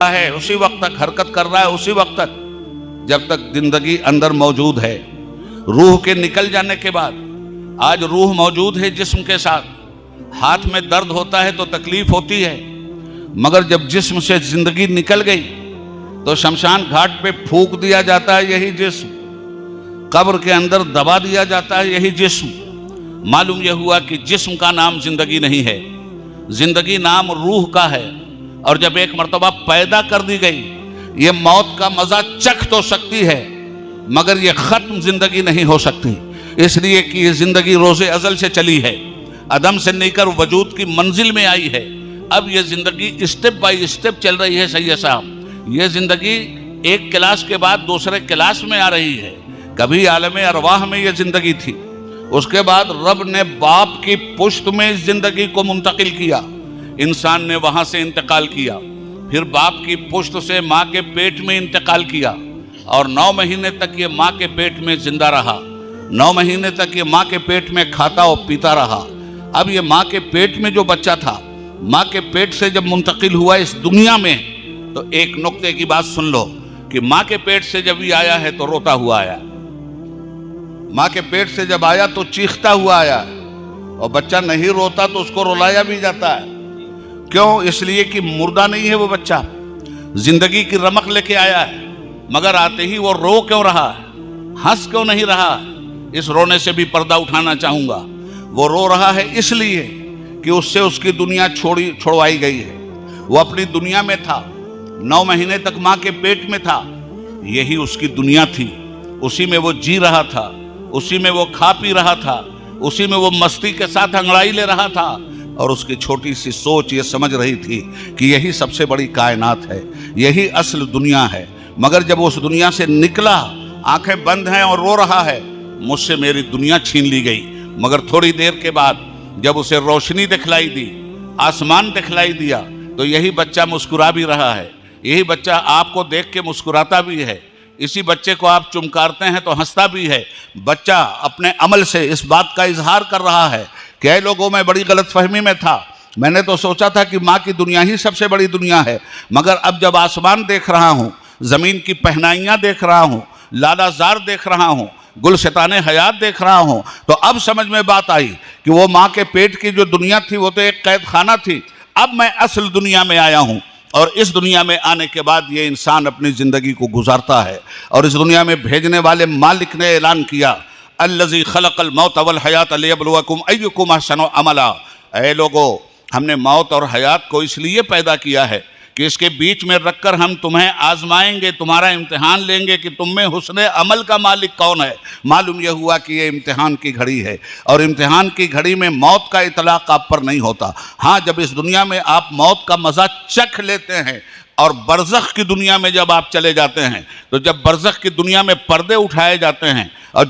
है उसी वक्त तक, हरकत कर रहा है उसी वक्त तक जब तक जिंदगी अंदर मौजूद है। रूह के निकल जाने के बाद, आज रूह मौजूद है जिस्म के साथ, हाथ में दर्द होता है तो तकलीफ होती है, मगर जब जिस्म से जिंदगी निकल गई तो शमशान घाट पे फूंक दिया जाता है यही जिस्म, कब्र के अंदर दबा दिया जाता है यही जिस्म। मालूम यह हुआ कि जिस्म का नाम जिंदगी नहीं है, जिंदगी नाम रूह का है। और जब एक मर्तबा पैदा कर दी गई, ये मौत का मजा चख तो सकती है मगर ये खत्म जिंदगी नहीं हो सकती, इसलिए कि ये जिंदगी रोज़े अज़ल से चली है, अदम से लेकर वजूद की मंजिल में आई है। अब ये जिंदगी स्टेप बाय स्टेप चल रही है सैयद साहब। ये जिंदगी एक क्लास के बाद दूसरे क्लास में आ रही है। कभी आलमे अरवाह में ये जिंदगी थी, उसके बाद रब ने बाप की पुश्त में इस जिंदगी को मुंतकिल किया, इंसान ने वहां से इंतकाल किया, फिर बाप की पुश्त से माँ के पेट में इंतकाल किया और 9 महीने तक ये माँ के पेट में जिंदा रहा। 9 महीने तक ये माँ के पेट में खाता और पीता रहा। अब ये माँ के पेट में जो बच्चा था, माँ के पेट से जब मुंतकिल हुआ इस दुनिया में, तो एक नुक्ते की बात सुन लो कि माँ के पेट से जब ये आया है तो रोता हुआ आया, माँ के पेट से जब आया तो चीखता हुआ आया, और बच्चा नहीं रोता तो उसको रुलाया भी जाता है। क्यों? इसलिए कि मुर्दा नहीं है वो बच्चा, जिंदगी की रमक लेके आया है, मगर आते ही वो रो क्यों रहा है, हंस क्यों नहीं रहा? इस रोने से भी पर्दा उठाना चाहूंगा। वो रो रहा है इसलिए कि उससे उसकी दुनिया छोड़वाई गई है। वो अपनी दुनिया में था, 9 महीने तक माँ के पेट में था, यही उसकी दुनिया थी, उसी में वो जी रहा था, उसी में वो खा पी रहा था, उसी में वो मस्ती के साथ अंगड़ाई ले रहा था, और उसकी छोटी सी सोच ये समझ रही थी कि यही सबसे बड़ी कायनात है, यही असल दुनिया है। मगर जब उस दुनिया से निकला, आंखें बंद हैं और रो रहा है, मुझसे मेरी दुनिया छीन ली गई। मगर थोड़ी देर के बाद जब उसे रोशनी दिखलाई दी, आसमान दिखलाई दिया, तो यही बच्चा मुस्कुरा भी रहा है, यही बच्चा आपको देख के मुस्कुराता भी है, इसी बच्चे को आप चुमकारते हैं तो हंसता भी है। बच्चा अपने अमल से इस बात का इजहार कर रहा है कि ऐ लोगों, मैं बड़ी गलतफहमी में था, मैंने तो सोचा था कि माँ की दुनिया ही सबसे बड़ी दुनिया है, मगर अब जब आसमान देख रहा हूँ, ज़मीन की पहनाइयाँ देख रहा हूँ, लालाजार देख रहा हूँ, गुलशताने हयात देख रहा हूँ, तो अब समझ में बात आई कि वो माँ के पेट की जो दुनिया थी वो तो एक कैद खाना थी। अब मैं असल दुनिया में आया हूँ, और इस दुनिया में आने के बाद ये इंसान अपनी ज़िंदगी को गुजारता है। और इस दुनिया में भेजने वाले मालिक ने ऐलान किया, अल्लज़ी खलक़ल मौत वल हयात लियब्लुवकुम अय्युकुम अहसनु अमला। ऐ लोगो, हमने मौत और हयात को इसलिए पैदा किया है कि इसके बीच में रखकर हम तुम्हें आजमाएंगे, तुम्हारा इम्तिहान लेंगे कि तुम में हुस्ने अमल का मालिक कौन है। मालूम यह हुआ कि ये इम्तिहान की घड़ी है, और इम्तिहान की घड़ी में मौत का इतलाक़ आप पर नहीं होता। हाँ, जब इस दुनिया में आप मौत का मज़ा चख लेते हैं और बरज़ख की दुनिया में जब आप चले जाते हैं, तो जब बरज़ख की दुनिया में पर्दे उठाए जाते हैं और